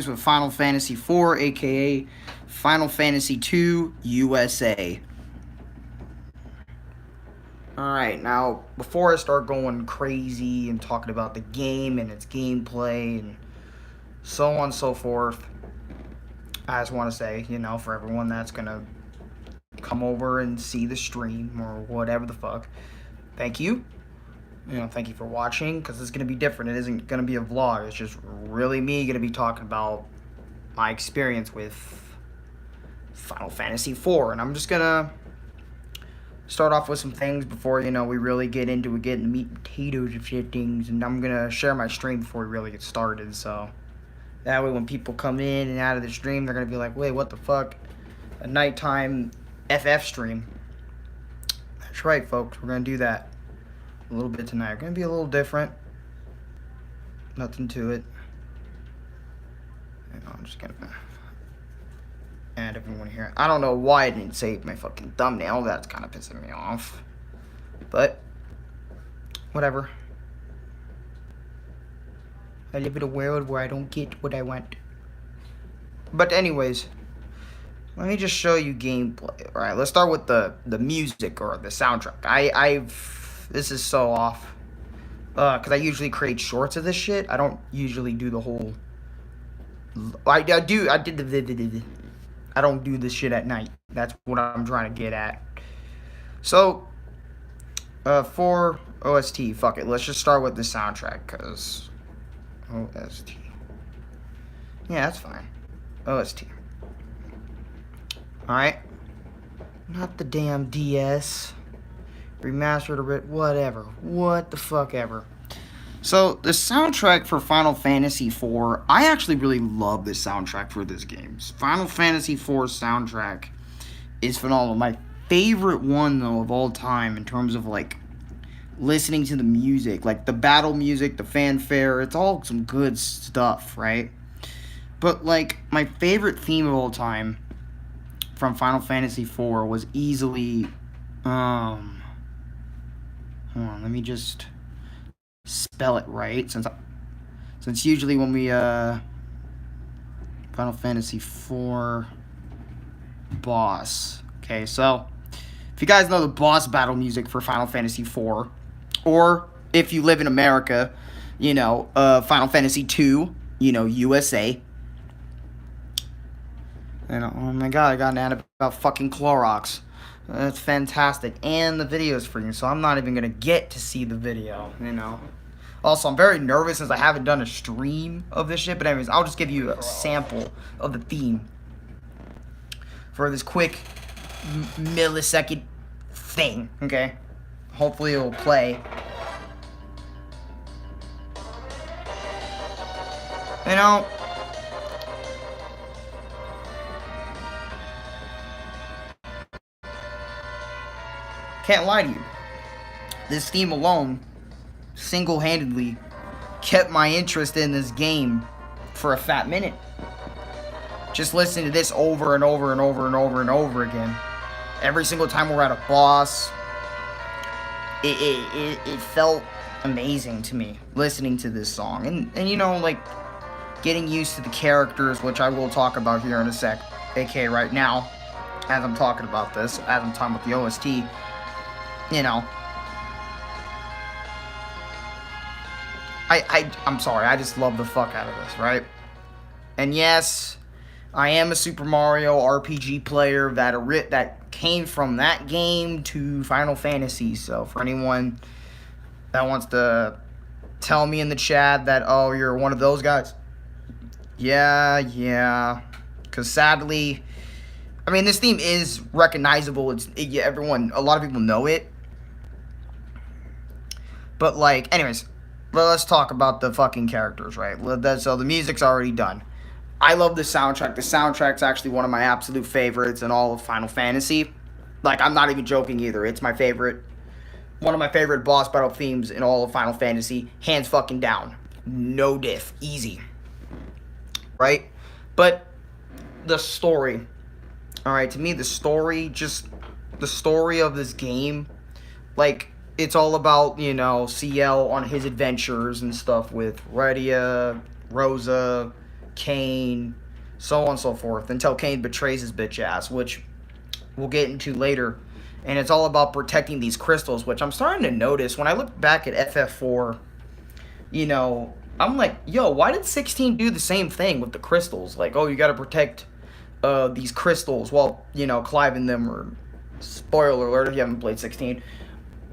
with Final Fantasy IV, aka Final Fantasy II USA. Alright, now, before I start going crazy and talking about the game and its gameplay and so on and so forth, I just want to say, for everyone that's gonna come over and see the stream or whatever the fuck, thank you. Thank you for watching, because it's going to be different. It isn't going to be a vlog. It's just really me going to be talking about my experience with Final Fantasy IV. And I'm just going to start off with some things before, we really get into it, getting the meat and potatoes of shit things. And I'm going to share my stream before we really get started. So that way when people come in and out of the stream, they're going to be like, wait, what the fuck? A nighttime FF stream. That's right, folks. We're going to do that a little bit tonight. We're going to be a little different. Nothing to it. I'm just going to add everyone here. I don't know why I didn't save my fucking thumbnail. That's kind of pissing me off. But, whatever. I live in a world where I don't get what I want. But anyways, let me just show you gameplay. Alright, let's start with the music or the soundtrack. This is so off. Because I usually create shorts of this shit. I don't usually do the whole... I don't do this shit at night. That's what I'm trying to get at. So, for OST, fuck it. Let's just start with the soundtrack, because... OST. Yeah, that's fine. OST. Alright. Not the damn DS. Remastered or whatever. What the fuck ever. So, the soundtrack for Final Fantasy IV, I actually really love the soundtrack for this game. Final Fantasy IV soundtrack is phenomenal. My favorite one, though, of all time in terms of, listening to the music. Like, the battle music, the fanfare, it's all some good stuff, right? But, my favorite theme of all time from Final Fantasy IV was easily, hold on, let me just spell it right, since usually when we, Final Fantasy IV boss. Okay, so, if you guys know the boss battle music for Final Fantasy IV, or if you live in America, Final Fantasy II, USA. And, oh my god, I got an ad about fucking Clorox. That's fantastic. And the video is free, so I'm not even going to get to see the video, Also, I'm very nervous since I haven't done a stream of this shit. But anyways, I'll just give you a sample of the theme for this quick millisecond thing, okay? Hopefully it will play. Can't lie to you. This theme alone, single-handedly, kept my interest in this game for a fat minute. Just listening to this over and over and over and over and over again. Every single time we're at a boss, it felt amazing to me, listening to this song. And getting used to the characters, which I will talk about here in a sec, aka right now, as I'm talking about this, as I'm talking about the OST. I'm sorry, I just love the fuck out of this, right? And yes, I am a Super Mario RPG player that came from that game to Final Fantasy. So for anyone that wants to tell me in the chat that, oh, you're one of those guys, yeah, because sadly, I mean, this theme is recognizable. A lot of people know it. But, anyways, let's talk about the fucking characters, right? So the music's already done. I love the soundtrack. The soundtrack's actually one of my absolute favorites in all of Final Fantasy. I'm not even joking either. It's my favorite. One of my favorite boss battle themes in all of Final Fantasy. Hands fucking down. No diff. Easy. Right? But the story. Alright, to me, the story of this game, it's all about, CL on his adventures and stuff with Rydia, Rosa, Cain, so on and so forth, until Cain betrays his bitch ass, which we'll get into later. And it's all about protecting these crystals, which I'm starting to notice when I look back at FF4, you know, I'm like, yo, why did 16 do the same thing with the crystals? Like, oh, you gotta protect these crystals. Well, you know, Clive and them are, spoiler alert if you haven't played 16,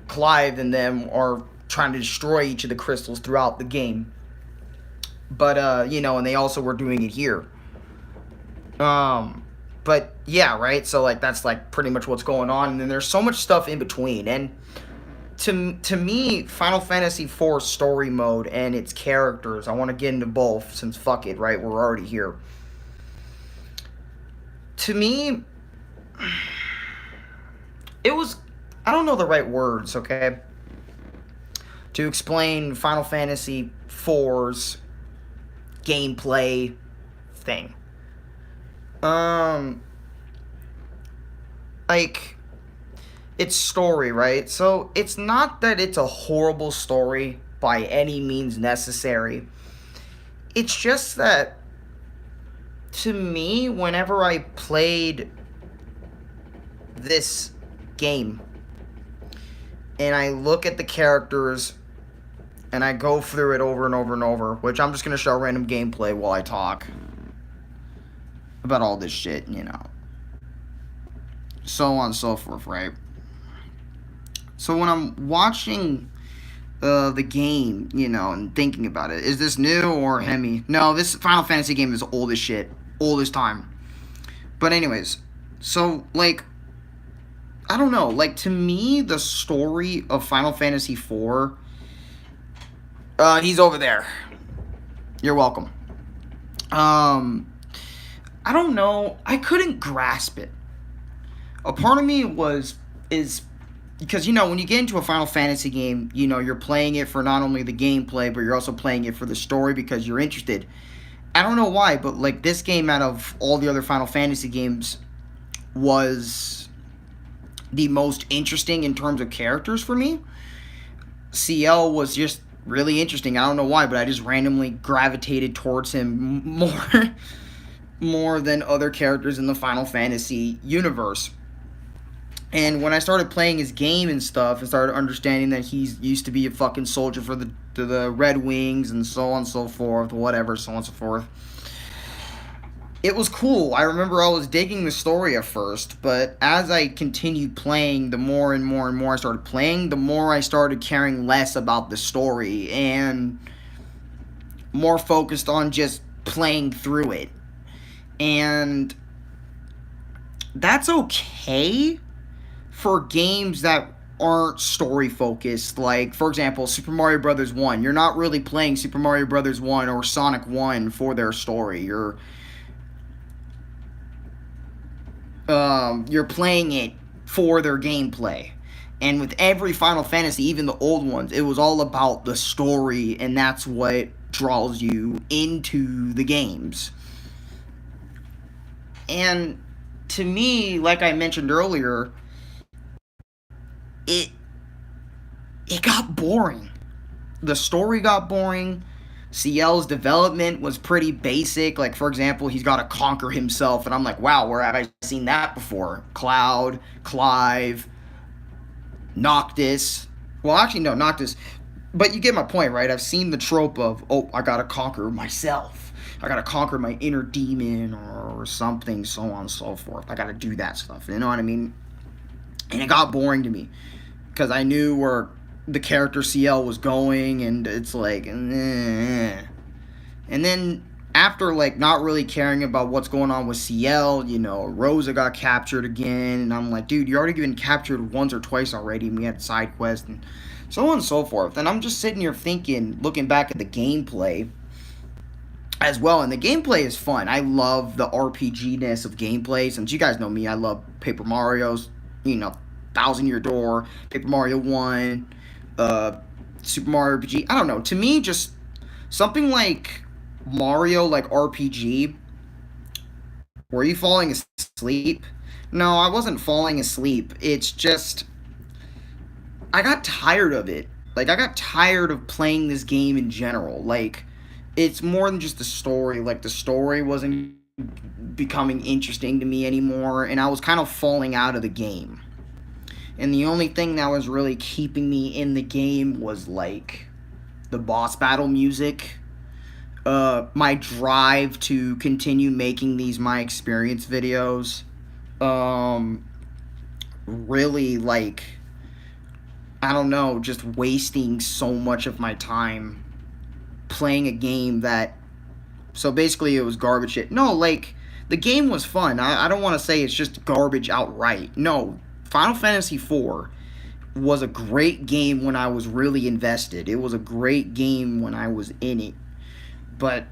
Clive and them are trying to destroy each of the crystals throughout the game. But, you know, and they also were doing it here. But, yeah, right? So, like, that's, like, pretty much what's going on. And then there's so much stuff in between. And to me, Final Fantasy IV story mode and its characters, I want to get into both, since fuck it, right? We're already here. To me, it was, I don't know the right words, okay, to explain Final Fantasy IV's gameplay thing. Like, its story, right? So, it's not that it's a horrible story by any means necessary. It's just that, to me, whenever I played this game, and I look at the characters, and I go through it over and over and over, which I'm just going to show random gameplay while I talk about all this shit, you know. So on and so forth, right? So when I'm watching the game, you know, and thinking about it, is this new or Hemi? No, this Final Fantasy game is old as shit. Old as time. But anyways, so, like, I don't know, like, to me, the story of Final Fantasy IV, he's over there. You're welcome. I don't know, I couldn't grasp it. A part of me is, because, you know, when you get into a Final Fantasy game, you know, you're playing it for not only the gameplay, but you're also playing it for the story because you're interested. I don't know why, but, like, this game out of all the other Final Fantasy games was the most interesting in terms of characters for me. CL was just really interesting. I don't know why, but I just randomly gravitated towards him more than other characters in the Final Fantasy universe. And when I started playing his game and stuff, and started understanding that he used to be a fucking soldier for the Red Wings and so on and so forth, whatever, so on and so forth, it was cool. I remember I was digging the story at first, but as I continued playing, the more and more and more I started playing, the more I started caring less about the story and more focused on just playing through it. And that's okay for games that aren't story focused. Like, for example, Super Mario Bros. 1. You're not really playing Super Mario Bros. 1 or Sonic 1 for their story. You're playing it for their gameplay. And with every Final Fantasy, even the old ones, it was all about the story, and that's what draws you into the games. And to me, like I mentioned earlier, it got boring. The story got boring. CL's development was pretty basic. Like, for example, he's got to conquer himself, and I'm like, wow, where have I seen that before? Cloud, Clive, Noctis. Well, actually, no, Noctis. But you get my point, right? I've seen the trope of, oh, I gotta conquer myself. I gotta conquer my inner demon or something, so on and so forth. I gotta do that stuff, you know what I mean? And it got boring to me, because I knew where the character CL was going, and it's like, And then, after, like, not really caring about what's going on with CL, you know, Rosa got captured again, and I'm like, dude, you already been captured once or twice already, and we had side quests, and so on and so forth. And I'm just sitting here thinking, looking back at the gameplay as well, and the gameplay is fun. I love the RPG-ness of gameplay. Since you guys know me, I love Paper Mario's, you know, Thousand Year Door, Paper Mario 1, Super Mario RPG. I don't know. To me, just something like Mario, like RPG. Were you falling asleep? No, I wasn't falling asleep. It's just, I got tired of it. Like, I got tired of playing this game in general. Like, it's more than just the story. Like, the story wasn't becoming interesting to me anymore, and I was kind of falling out of the game. And the only thing that was really keeping me in the game was, like, the boss battle music. My drive to continue making these my experience videos. Really, like, I don't know, just wasting so much of my time playing a game that, so basically it was garbage shit. No, like, the game was fun. I don't want to say it's just garbage outright. No, Final Fantasy IV was a great game when I was really invested. It was a great game when I was in it. But,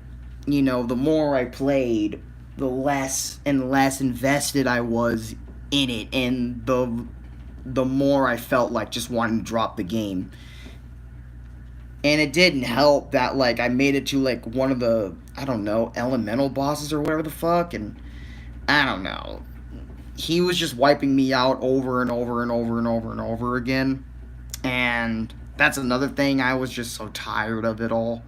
you know, the more I played, the less and less invested I was in it, and the more I felt like just wanting to drop the game. And it didn't help that, like, I made it to, like, one of the, I don't know, elemental bosses or whatever the fuck, and I don't know. He was just wiping me out over and over and over and over and over again. And that's another thing, I was just so tired of it all.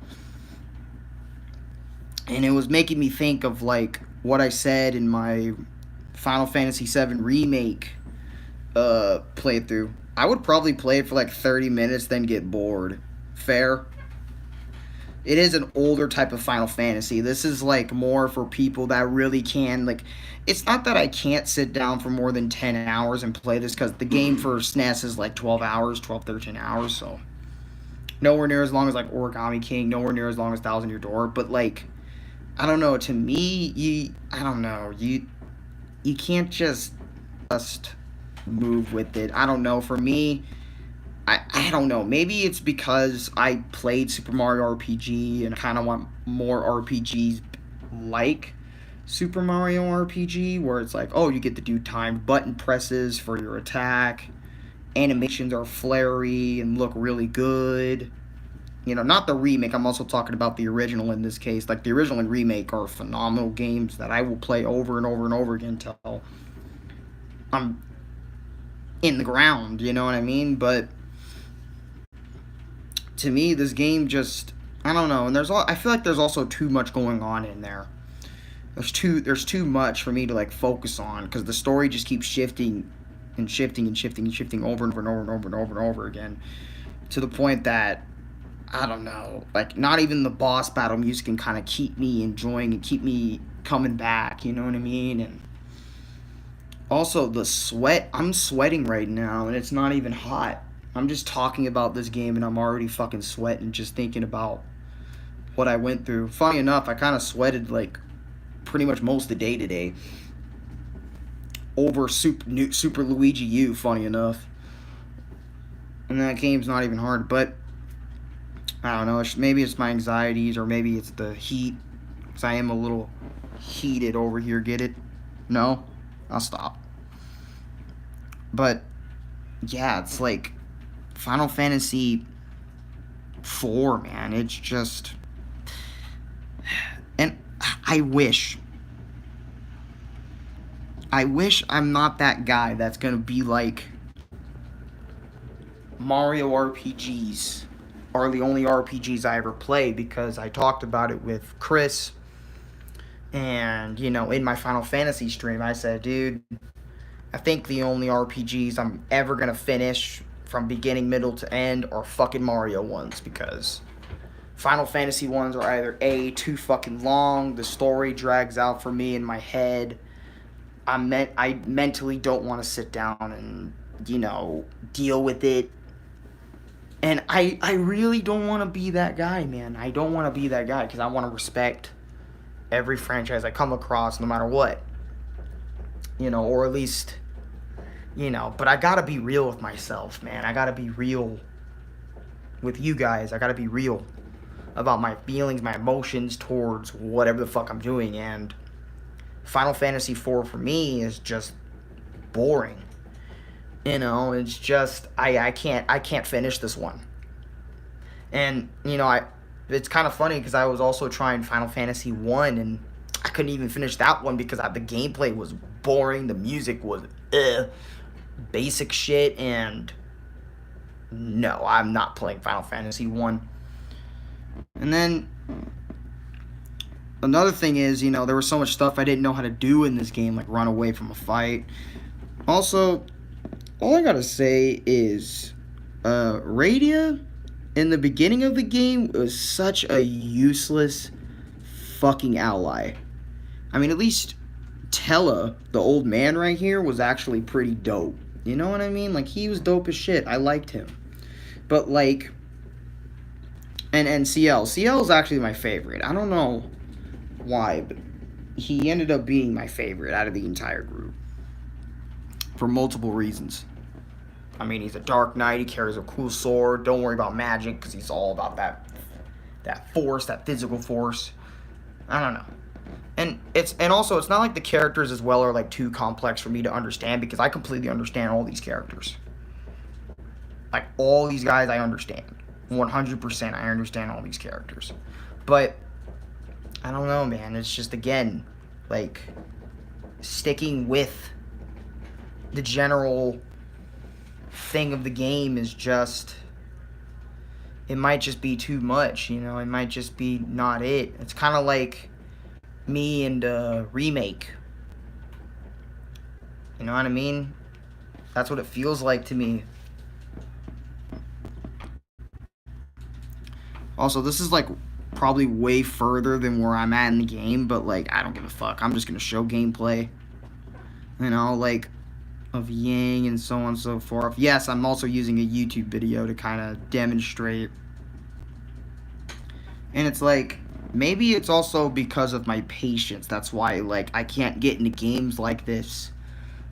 And it was making me think of, like, what I said in my Final Fantasy VII Remake playthrough. I would probably play it for, like, 30 minutes, then get bored. Fair. It is an older type of Final Fantasy. This is, like, more for people that really can, like, it's not that I can't sit down for more than 10 hours and play this, because the game for SNES is, like, 12 hours, 12, 13 hours, so nowhere near as long as, like, Origami King, nowhere near as long as Thousand Year Door, but, like, I don't know, to me, I don't know, you can't just move with it. I don't know, for me, I don't know, maybe it's because I played Super Mario RPG and I kind of want more RPGs like Super Mario RPG, where it's like, oh, you get to do timed button presses for your attack, animations are flary and look really good. You know, not the remake, I'm also talking about the original in this case. Like, the original and remake are phenomenal games that I will play over and over and over again until I'm in the ground, you know what I mean? But to me, this game just, I don't know, and I feel like there's also too much going on in there. There's too much for me to, like, focus on, because the story just keeps shifting and shifting and shifting and shifting over and over and over and over and over and over again, to the point that, I don't know, like, not even the boss battle music can kind of keep me enjoying and keep me coming back, you know what I mean? And also, the sweat, I'm sweating right now, and it's not even hot. I'm just talking about this game, and I'm already fucking sweating just thinking about what I went through. Funny enough, I kind of sweated, like, pretty much most of the day today over Super Luigi U, funny enough. And that game's not even hard, but I don't know, maybe it's my anxieties, or maybe it's the heat, because I am a little heated over here, get it? No? I'll stop. But, yeah, it's like Final Fantasy IV, man, it's just, and I wish I'm not that guy that's gonna be like, Mario RPGs are the only RPGs I ever play, because I talked about it with Chris, and, you know, in my Final Fantasy stream, I said, dude, I think the only RPGs I'm ever gonna finish from beginning, middle to end are fucking Mario ones, because Final Fantasy ones are either A, too fucking long, the story drags out for me in my head, I mentally don't want to sit down and, you know, deal with it. And I really don't want to be that guy, man. I don't want to be that guy, because I want to respect every franchise I come across, no matter what. You know, or at least, you know, but I gotta be real with myself, man. I gotta be real with you guys. I gotta be real about my feelings, my emotions towards whatever the fuck I'm doing. And Final Fantasy IV for me is just boring. You know, it's just, I can't finish this one. And, you know, it's kind of funny, because I was also trying Final Fantasy 1, and I couldn't even finish that one, because the gameplay was boring, the music was basic shit, and no, I'm not playing Final Fantasy 1. And then another thing is, there was so much stuff I didn't know how to do in this game, like run away from a fight. Also, all I gotta say is, Radia, in the beginning of the game, was such a useless fucking ally. I mean, at least Tella, the old man right here, was actually pretty dope. You know what I mean? Like, he was dope as shit. I liked him. But, like, and CL. CL is actually my favorite. I don't know why, but he ended up being my favorite out of the entire group. For multiple reasons. I mean, he's a Dark Knight. He carries a cool sword. Don't worry about magic, because he's all about that force, that physical force. I don't know. And also it's not like the characters as well are like too complex for me to understand, because I completely understand all these characters. Like, all these guys I understand. 100% I understand all these characters. But I don't know, man. It's just, again, like, sticking with the general thing of the game is just, it might just be too much, it might just be not it. It's kind of like me and Remake. You know what I mean? That's what it feels like to me. Also, this is like probably way further than where I'm at in the game, but like, I don't give a fuck. I'm just gonna show gameplay, like, of Yang and so on and so forth. Yes, I'm also using a YouTube video to kind of demonstrate. And it's like, maybe it's also because of my patience. That's why, like, I can't get into games like this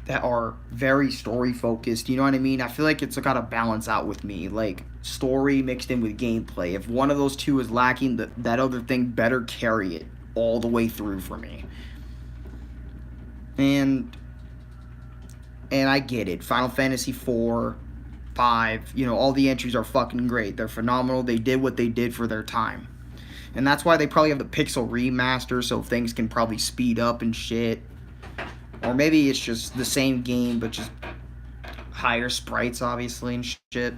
that are very story focused. You know what I mean? I feel like it's got to balance out with me. Like, story mixed in with gameplay. If one of those two is lacking, that other thing better carry it all the way through for me. And I get it. Final Fantasy 4, 5, all the entries are fucking great. They're phenomenal. They did what they did for their time. And that's why they probably have the pixel remaster, so things can probably speed up and shit. Or maybe it's just the same game, but just higher sprites, obviously, and shit.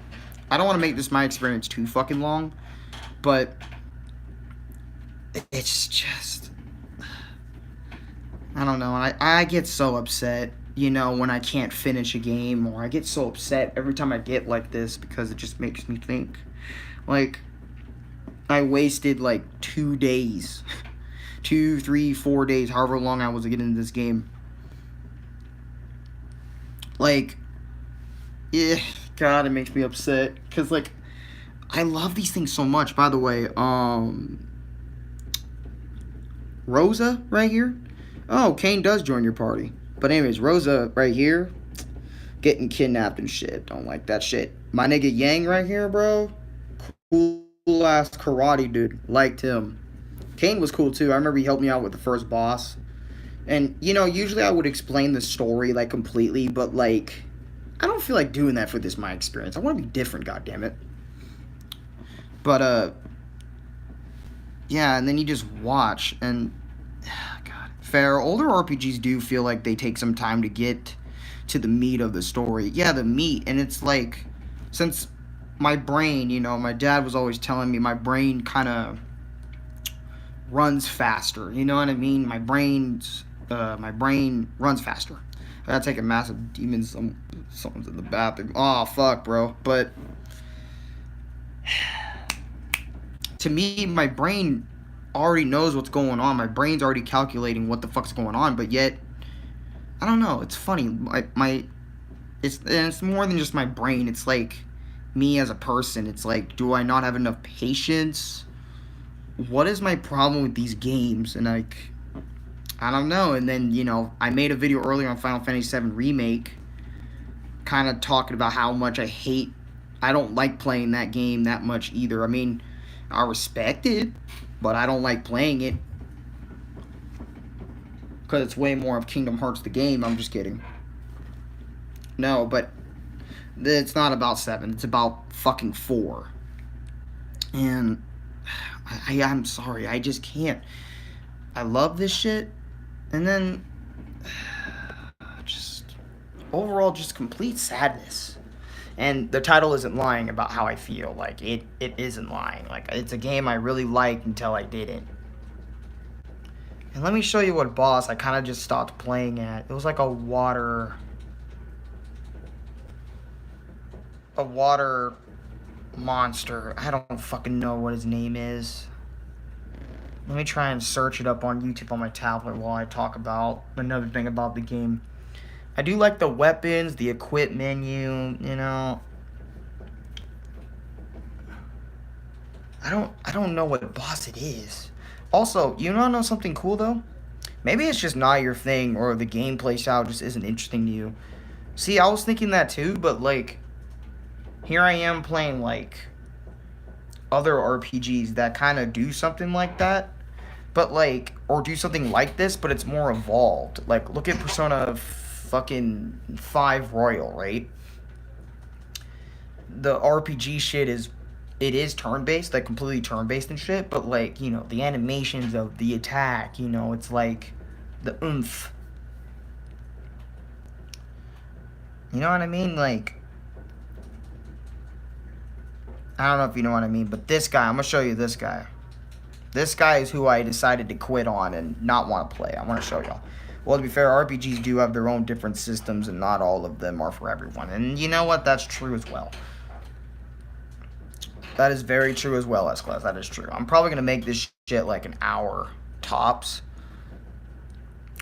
I don't want to make this my experience too fucking long, but it's just, I don't know. I get so upset, when I can't finish a game, or I get so upset every time I get like this, because it just makes me think, like, I wasted like 2 days, 2, 3, 4 days, however long I was getting into this game. Like, yeah, God, it makes me upset, because, like, I love these things so much. By the way, Rosa right here. Oh, Kane does join your party. But anyways, Rosa right here, getting kidnapped and shit. Don't like that shit. My nigga Yang right here, bro. Cool ass karate dude. Liked him. Kane was cool too. I remember he helped me out with the first boss. And, usually I would explain the story, like, completely, but, like, I don't feel like doing that for this my experience. I want to be different, goddammit. But, yeah, and then you just watch, and, God. Fair, older RPGs do feel like they take some time to get to the meat of the story. Yeah, the meat, and it's like, since my brain, my dad was always telling me my brain kind of runs faster, you know what I mean? My brain runs faster. I gotta take a massive demon. Someone's in the bathroom. Oh, fuck, bro. But to me, my brain already knows what's going on. My brain's already calculating what the fuck's going on. But yet, I don't know. It's funny. It's more than just my brain. It's like me as a person. It's like, do I not have enough patience? What is my problem with these games? And, like, I don't know. And then, I made a video earlier on Final Fantasy VII Remake, kind of talking about how much I don't like playing that game that much either. I mean, I respect it, but I don't like playing it, because it's way more of Kingdom Hearts the game. I'm just kidding. No, but it's not about 7. It's about fucking 4. And I'm sorry. I just can't. I love this shit. And then, just, overall, just complete sadness. And the title isn't lying about how I feel. Like, it isn't lying. Like, it's a game I really liked until I didn't. And let me show you what boss I kind of just stopped playing at. It was like a water monster. I don't fucking know what his name is. Let me try and search it up on YouTube on my tablet while I talk about another thing about the game. I do like the weapons, the equip menu, you know. I don't know what boss it is. Also, you wanna know something cool though? Maybe it's just not your thing, or the gameplay style just isn't interesting to you. See, I was thinking that too, but like, here I am playing like other RPGs that kind of do something like that, but like, or do something like this, but it's more evolved. Like, look at Persona fucking 5 Royal, right? The RPG shit is, it is turn-based, like completely turn-based and shit, but like, you know, the animations of the attack, you know, it's like the oomph. You know what I mean? Like, I don't know if you know what I mean, but this guy, I'm gonna show you this guy. This guy is who I decided to quit on and not want to play. I want to show y'all. Well, to be fair, RPGs do have their own different systems, and not all of them are for everyone. And you know what? That's true as well. That is very true as well, S-Class. That is true. I'm probably going to make this shit like an hour tops.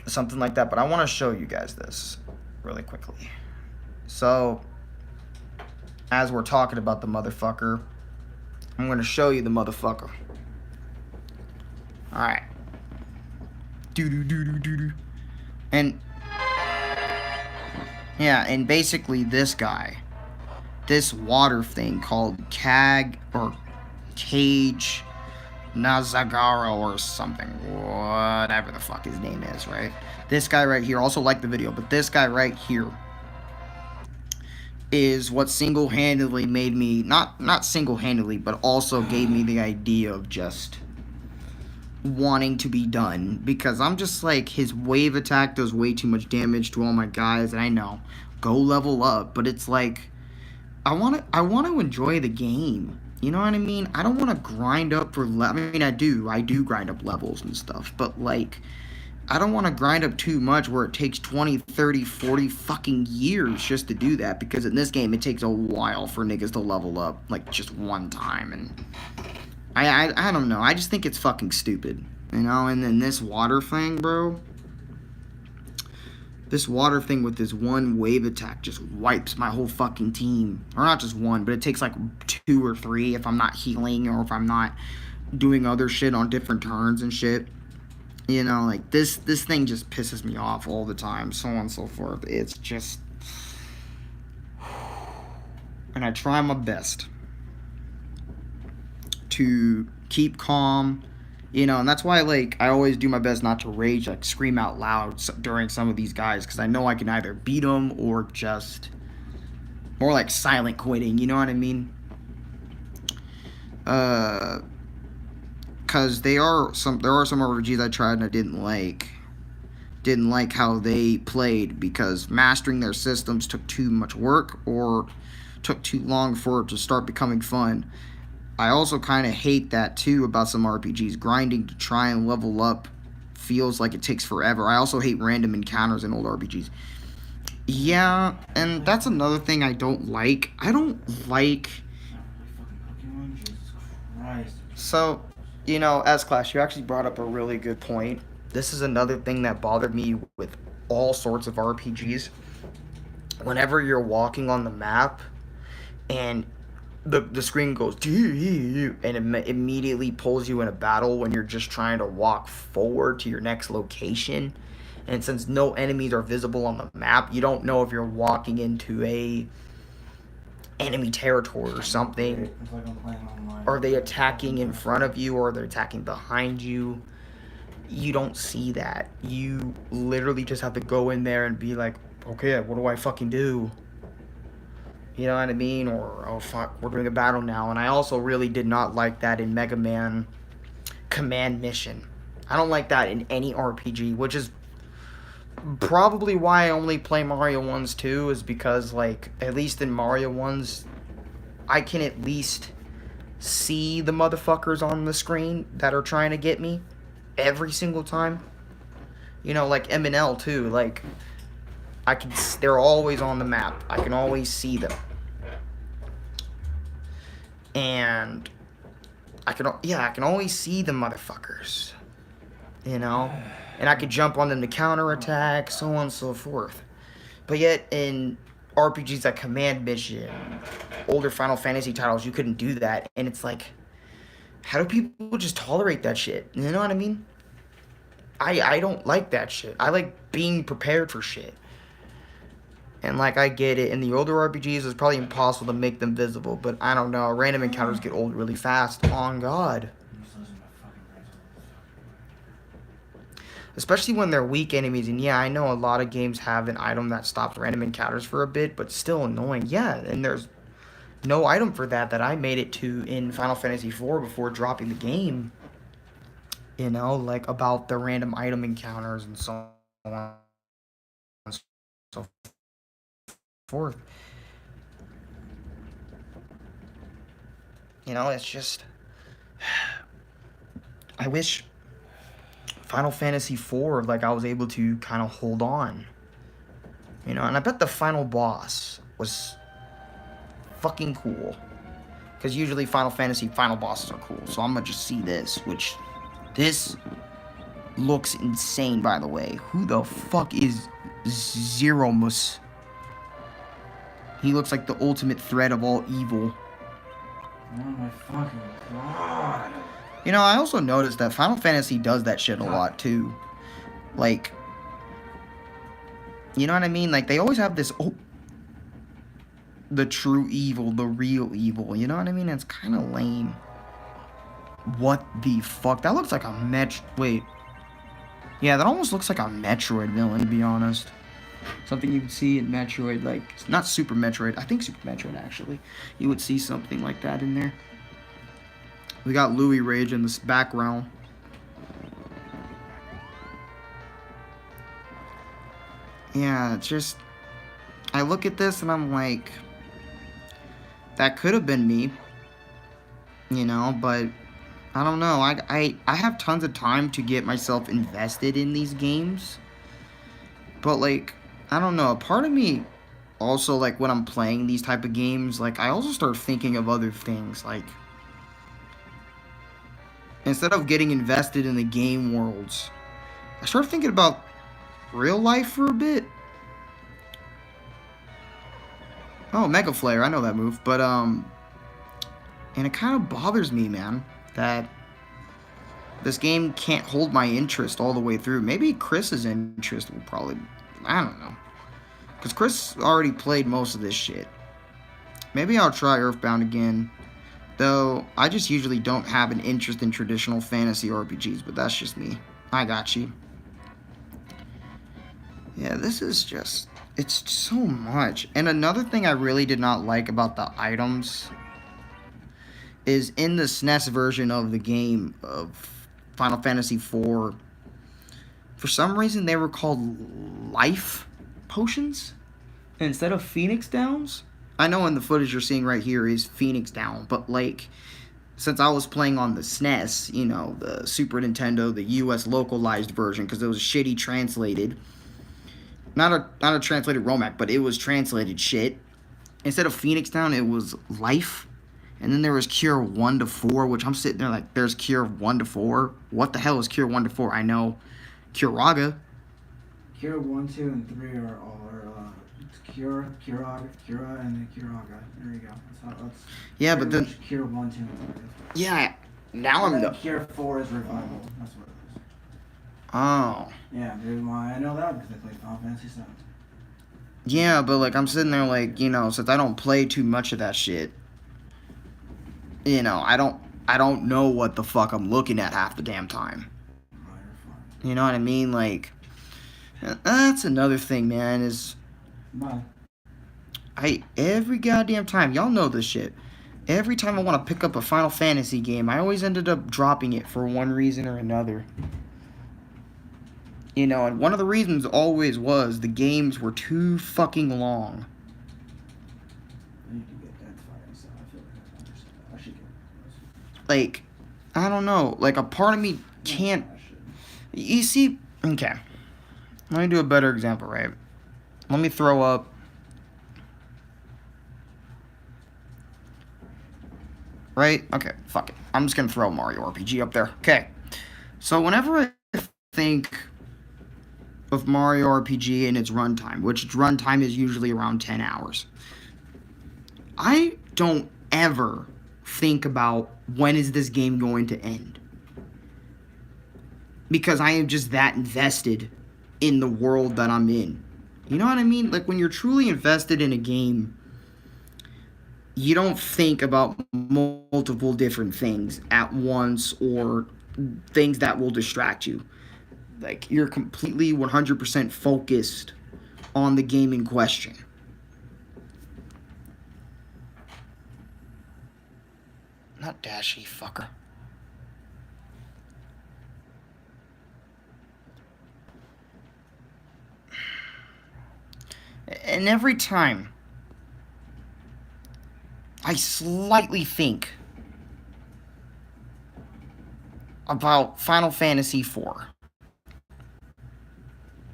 Something like that. But I want to show you guys this really quickly. So, as we're talking about the motherfucker, I'm going to show you the motherfucker. Alright. Doo-doo-doo-doo-doo-doo. And, yeah, and basically this guy, this water thing called Cage Nazagaro or something, whatever the fuck his name is, right? This guy right here, also like the video, but this guy right here is what single-handedly made me, not single-handedly, but also gave me the idea of just wanting to be done, because I'm just like, his wave attack does way too much damage to all my guys, and I know, go level up, but it's like, I want to enjoy the game, you know what I mean? I don't want to grind up for, I mean, I do grind up levels and stuff, but like, I don't want to grind up too much where it takes 20, 30, 40 fucking years just to do that, because in this game, it takes a while for niggas to level up, like, just one time, and I don't know. I just think it's fucking stupid, you know? And then this water thing, bro. This water thing with this one wave attack just wipes my whole fucking team. Or not just one, but it takes like 2 or 3 if I'm not healing or if I'm not doing other shit on different turns and shit. You know, like this thing just pisses me off all the time, so on and so forth. It's just... And I try my best to keep calm, you know, and that's why, like, I always do my best not to rage, like, scream out loud during some of these guys, because I know I can either beat them or just more like silent quitting, you know what I mean? Because there are some RPGs I tried and I didn't like how they played, because mastering their systems took too much work or took too long for it to start becoming fun. I also kind of hate that too about some RPGs. Grinding to try and level up feels like it takes forever. I also hate random encounters in old RPGs. Yeah, and that's another thing I don't like. I don't like... So, you know, S-Class, you actually brought up a really good point. This is another thing that bothered me with all sorts of RPGs. Whenever you're walking on the map and the screen goes and it immediately pulls you in a battle when you're just trying to walk forward to your next location, and since no enemies are visible on the map, you don't know if you're walking into a enemy territory or something. Are they attacking in front of you or are they attacking behind you? You don't see that. You literally just have to go in there and be like, okay, what do I fucking do? You know what I mean? Or, oh fuck, we're doing a battle now. And I also really did not like that in Mega Man Command Mission. I don't like that in any RPG, which is probably why I only play Mario 1s too, is because, like, at least in Mario 1s, I can at least see the motherfuckers on the screen that are trying to get me every single time. You know, like M&L too. Like, they're always on the map. I can always see them. And I can always see the motherfuckers. You know? And I could jump on them to counterattack, so on and so forth. But yet, in RPGs like Command Mission, older Final Fantasy titles, you couldn't do that. And it's like, how do people just tolerate that shit? You know what I mean? I don't like that shit. I like being prepared for shit. And, like, I get it. In the older RPGs, it's probably impossible to make them visible. But, I don't know. Random encounters get old really fast. On God. Especially when they're weak enemies. And, yeah, I know a lot of games have an item that stops random encounters for a bit. But still annoying. Yeah, and there's no item for that I made it to in Final Fantasy IV before dropping the game. You know, like, about the random item encounters and so on and so forth. You know, it's just, I wish Final Fantasy IV, like, I was able to kind of hold on. You know, and I bet the final boss was fucking cool. Because usually Final Fantasy final bosses are cool. So I'm going to just see this, which, this looks insane, by the way. Who the fuck is Zeromus? He looks like the ultimate threat of all evil. Oh my fucking god. You know, I also noticed that Final Fantasy does that shit a lot, too. Like, you know what I mean? Like, they always have this, the true evil, the real evil. You know what I mean? It's kind of lame. What the fuck? That looks like a wait. Yeah, that almost looks like a Metroid villain, to be honest. Something you would see in Metroid, like, not Super Metroid, I think Super Metroid, actually. You would see something like that in there. We got Louis Rage in this background. Yeah, it's just, I look at this and I'm like, that could have been me. You know, but I don't know. I have tons of time to get myself invested in these games. But, like, I don't know. A part of me also, like, when I'm playing these type of games, like, I also start thinking of other things. Like, instead of getting invested in the game worlds, I start thinking about real life for a bit. Oh, Mega Flare. I know that move. But, and it kind of bothers me, man, that this game can't hold my interest all the way through. Maybe Chris's interest will probably, I don't know. Because Chris already played most of this shit. Maybe I'll try Earthbound again. Though, I just usually don't have an interest in traditional fantasy RPGs, but that's just me. I got you. Yeah, this is just, it's so much. And another thing I really did not like about the items is in the SNES version of the game of Final Fantasy IV, for some reason they were called life potions instead of Phoenix Downs. I know in the footage you're seeing right here is Phoenix Down, but, like, since I was playing on the SNES, you know, the Super Nintendo, the US localized version, because it was shitty translated, not a translated ROMAC, but it was translated shit. Instead of Phoenix Down, it was life. And then there was Cure 1 to 4, which I'm sitting there like, there's Cure 1 to 4. What the hell is Cure 1 to 4? I know Curaga. Cure 1, 2, and 3 are all it's Cure, Curaga, Cura, and then Curaga. There you go. That's yeah, but then Cure 1, 2, and 3. Yeah, now I'm the Cure 4 is Revival. That's what it is. Oh. Yeah, the reason why I know that because I played Final Fantasy 7. Yeah, but, like, I'm sitting there like, you know, since I don't play too much of that shit, you know, I don't know what the fuck I'm looking at half the damn time. You know what I mean? Like, that's another thing, man, is every goddamn time, y'all know this shit, every time I want to pick up a Final Fantasy game, I always ended up dropping it for one reason or another. You know, and one of the reasons always was the games were too fucking long. Like, I don't know. Like, a part of me can't... You see... Okay. Let me do a better example, right? Let me throw up. Right? Okay, fuck it. I'm just gonna throw Mario RPG up there. Okay. So whenever I think of Mario RPG and its runtime, which its runtime is usually around 10 hours, I don't ever think about when is this game going to end. Because I am just that invested in the world that I'm in. You know what I mean? Like when you're truly invested in a game, you don't think about multiple different things at once or things that will distract you. Like you're completely 100% focused on the game in question. Not dashy, fucker. And every time I slightly think about Final Fantasy IV,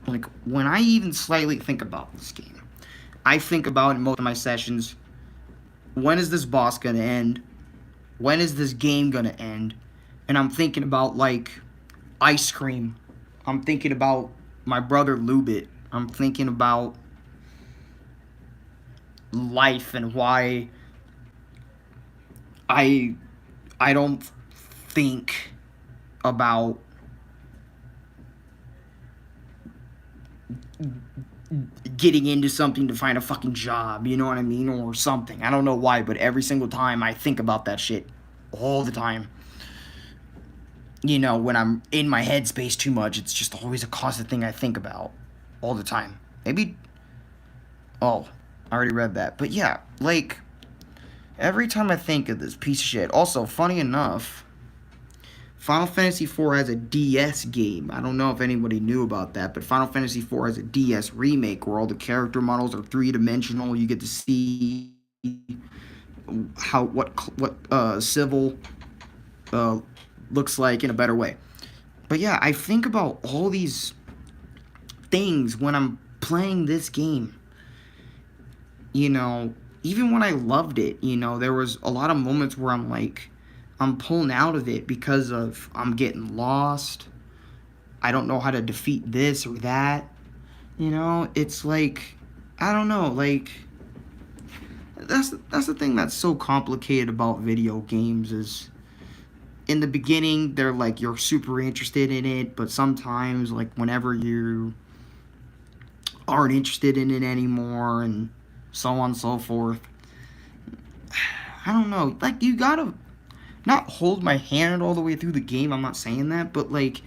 like when I even slightly think about this game, I think about in most of my sessions, when is this boss gonna end? When is this game gonna end? And I'm thinking about like ice cream. I'm thinking about my brother Lubit. I'm thinking about life and why I don't think about getting into something to find a fucking job, you know what I mean, or something. I don't know why, but every single time I think about that shit all the time. You know, when I'm in my headspace too much, it's just always a constant thing I think about all the time. Maybe, oh, I already read that. But yeah, like, every time I think of this piece of shit. Also, funny enough, Final Fantasy IV has a DS game. I don't know if anybody knew about that, but Final Fantasy IV has a DS remake where all the character models are three-dimensional. You get to see what Civil looks like in a better way. But yeah, I think about all these things when I'm playing this game. You know, even when I loved it, you know, there was a lot of moments where I'm like, I'm pulling out of it because of I'm getting lost. I don't know how to defeat this or that. You know, it's like, I don't know, like, that's the thing that's so complicated about video games is in the beginning they're like you're super interested in it, but sometimes like whenever you aren't interested in it anymore and so on and so forth. I don't know, like you gotta not hold my hand all the way through the game, I'm not saying that, but like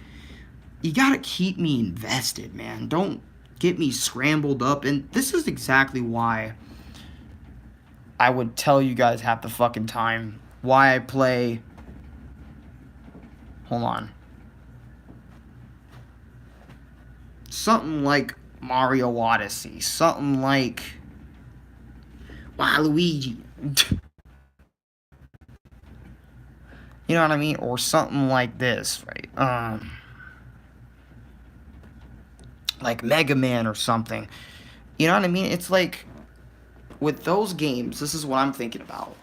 you gotta keep me invested, man. Don't get me scrambled up. And this is exactly why I would tell you guys half the fucking time why I play. Hold on. Something like Mario Odyssey. Something like Waluigi. You know what I mean? Or something like this, right? Like Mega Man or something. You know what I mean? It's like with those games, this is what I'm thinking about.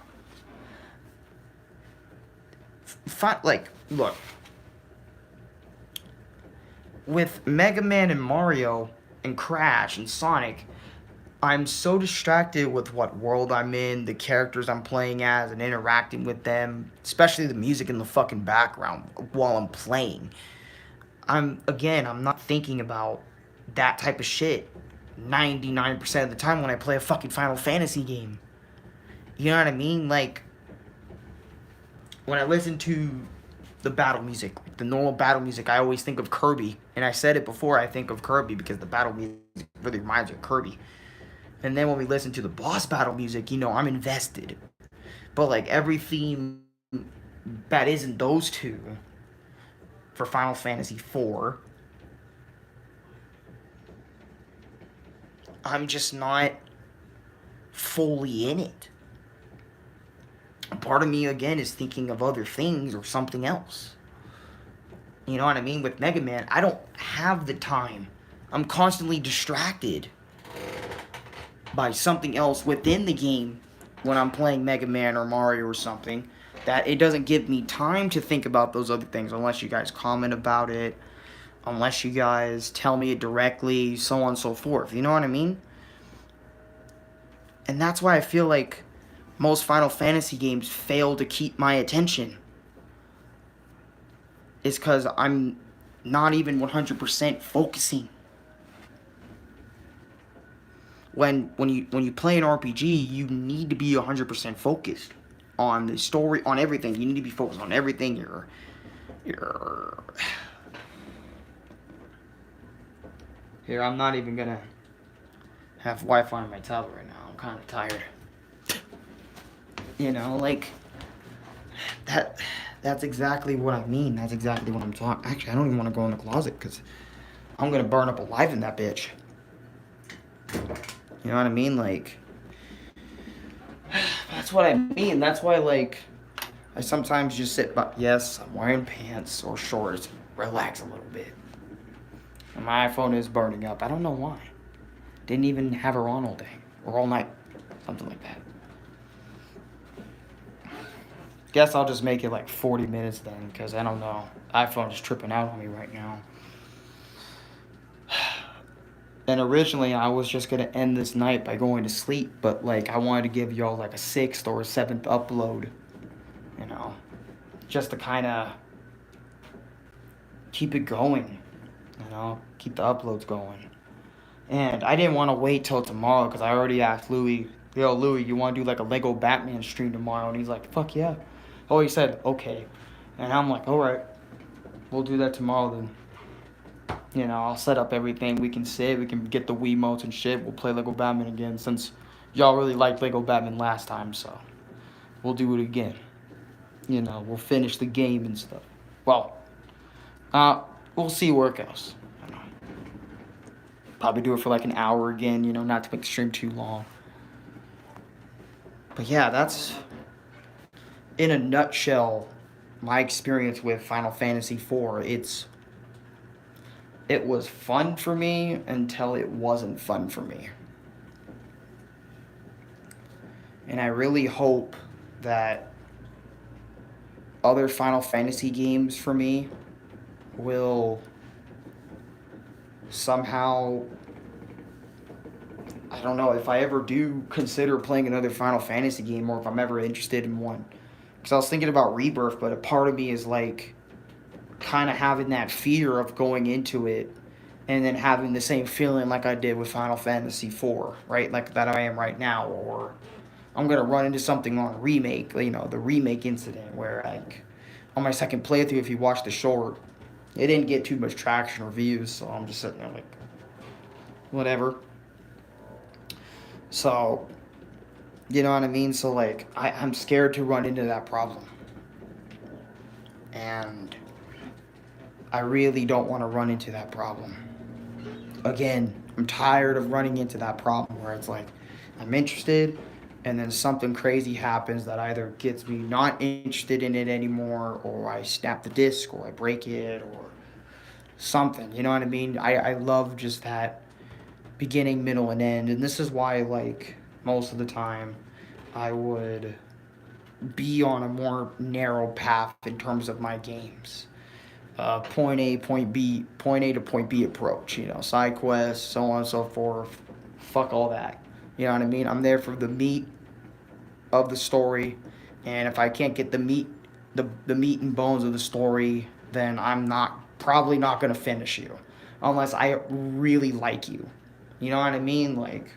Like, look. With Mega Man and Mario and Crash and Sonic, I'm so distracted with what world I'm in, the characters I'm playing as, and interacting with them, especially the music in the fucking background while I'm playing. I'm not thinking about that type of shit 99% of the time when I play a fucking Final Fantasy game. You know what I mean? Like, when I listen to the battle music, the normal battle music, I always think of Kirby. And I said it before, I think of Kirby because the battle music really reminds me of Kirby. And then when we listen to the boss battle music, you know, I'm invested. But like every theme that isn't those two for Final Fantasy IV, I'm just not fully in it. Part of me, again, is thinking of other things or something else. You know what I mean? With Mega Man, I don't have the time I'm constantly distracted by something else within the game when I'm playing Mega Man or Mario or something, that it doesn't give me time to think about those other things unless you guys comment about it, unless you guys tell me it directly, so on and so forth. You know what I mean? And that's why I feel like most Final Fantasy games fail to keep my attention. It's because I'm not even 100% focusing. When you play an RPG, you need to be 100% focused on the story, on everything. You need to be focused on everything. You're Here, I'm not even gonna have Wi-Fi on my tablet right now. I'm kind of tired. You know, like that. That's exactly what I mean. That's exactly what I'm talking. Actually, I don't even want to go in the closet because I'm gonna burn up alive in that bitch. You know what I mean? Like, that's what I mean. That's why, like, I sometimes just sit by. Yes, I'm wearing pants or shorts. Relax a little bit. And my iPhone is burning up. I don't know why. Didn't even have her on all day or all night. Something like that. Guess I'll just make it like 40 minutes then, because I don't know. iPhone is tripping out on me right now. And originally I was just going to end this night by going to sleep, but like I wanted to give y'all like a 6th or a 7th upload, you know, just to kind of keep it going, you know, keep the uploads going. And I didn't want to wait till tomorrow because I already asked Louis, yo, Louis, you want to do like a Lego Batman stream tomorrow? And he's like, fuck yeah. Oh, he said, okay. And I'm like, all right, we'll do that tomorrow then. You know, I'll set up everything. We can sit, we can get the Wiimotes and shit. We'll play Lego Batman again since y'all really liked Lego Batman last time, so we'll do it again. You know, we'll finish the game and stuff. Well, we'll see where it goes. I don't know. Probably do it for like an hour again, you know, not to make the stream too long. But yeah, that's in a nutshell my experience with Final Fantasy IV. It was fun for me until it wasn't fun for me. And I really hope that other Final Fantasy games for me will somehow, I don't know, if I ever do consider playing another Final Fantasy game or if I'm ever interested in one. Because I was thinking about Rebirth, but a part of me is like kind of having that fear of going into it and then having the same feeling like I did with Final Fantasy IV, right? Like that I am right now. Or I'm going to run into something on Remake, you know, the Remake incident where, like, on my second playthrough, if you watch the short, it didn't get too much traction or views, so I'm just sitting there like, whatever. So, you know what I mean? So, like, I'm scared to run into that problem. And I really don't want to run into that problem. Again, I'm tired of running into that problem where it's like, I'm interested, and then something crazy happens that either gets me not interested in it anymore, or I snap the disc, or I break it, or something. You know what I mean? I love just that beginning, middle, and end. And this is why, like, most of the time, I would be on a more narrow path in terms of my games. Point A, point B, point A to point B approach, you know, side quests, so on and so forth. Fuck all that. You know what I mean? I'm there for the meat of the story, and if I can't get the meat and bones of the story, then I'm probably not gonna finish you, unless I really like you. You know what I mean? Like,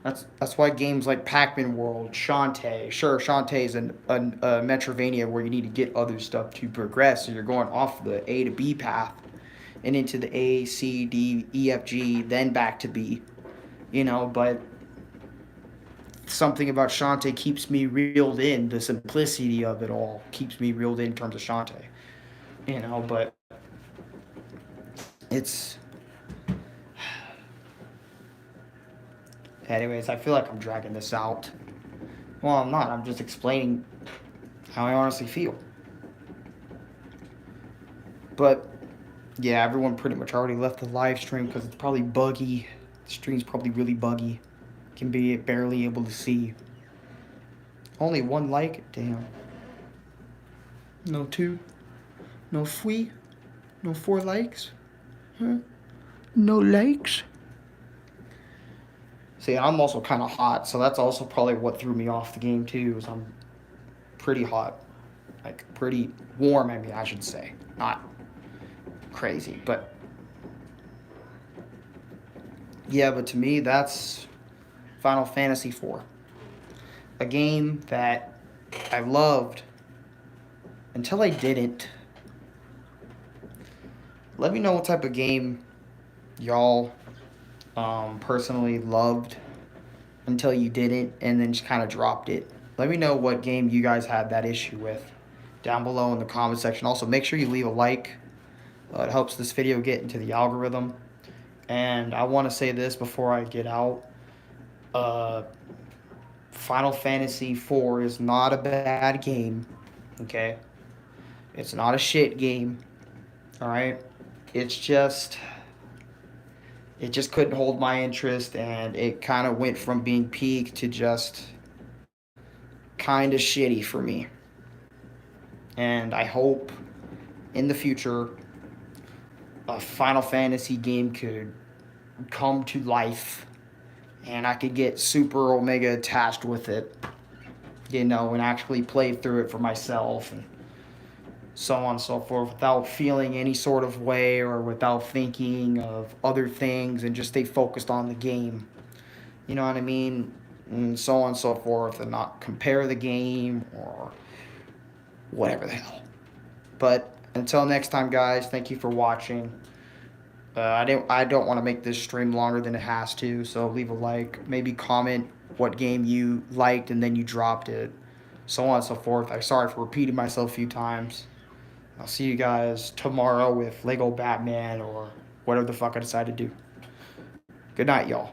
that's why games like Pac-Man World, Shantae. Sure, Shantae is a Metrovania where you need to get other stuff to progress, so you're going off the A to B path and into the A, C, D, E, F, G, then back to B. You know, but something about Shantae keeps me reeled in. The simplicity of it all keeps me reeled in terms of Shantae. You know, but it's... Anyways, I feel like I'm dragging this out. Well, I'm not. I'm just explaining how I honestly feel. But Yeah, everyone pretty much already left the live stream because it's probably buggy. The stream's probably really buggy. Can be barely able to see. Only one like? Damn. No two? No three? No 4 likes? Huh? No likes? See, I'm also kind of hot, so that's also probably what threw me off the game too. Is I'm pretty hot, like pretty warm. I mean, I should say, not crazy, but yeah. But to me, that's Final Fantasy IV, a game that I loved until I didn't. Let me know what type of game y'all personally loved until you didn't, and then just kind of dropped it. Let me know what game you guys had that issue with down below in the comment section. Also, make sure you leave a like. It helps this video get into the algorithm. And I want to say this before I get out. Final Fantasy IV is not a bad game. Okay? It's not a shit game. Alright? It's just... It just couldn't hold my interest, and it kind of went from being peak to just kind of shitty for me. And I hope in the future a Final Fantasy game could come to life and I could get super omega attached with it, you know, and actually play through it for myself and so on and so forth without feeling any sort of way or without thinking of other things and just stay focused on the game. You know what I mean? And so on and so forth, and not compare the game or whatever the hell. But until next time, guys, thank you for watching. I don't want to make this stream longer than it has to, so leave a like, maybe comment what game you liked and then you dropped it, so on and so forth. I'm sorry for repeating myself a few times. I'll see you guys tomorrow with Lego Batman or whatever the fuck I decide to do. Good night, y'all.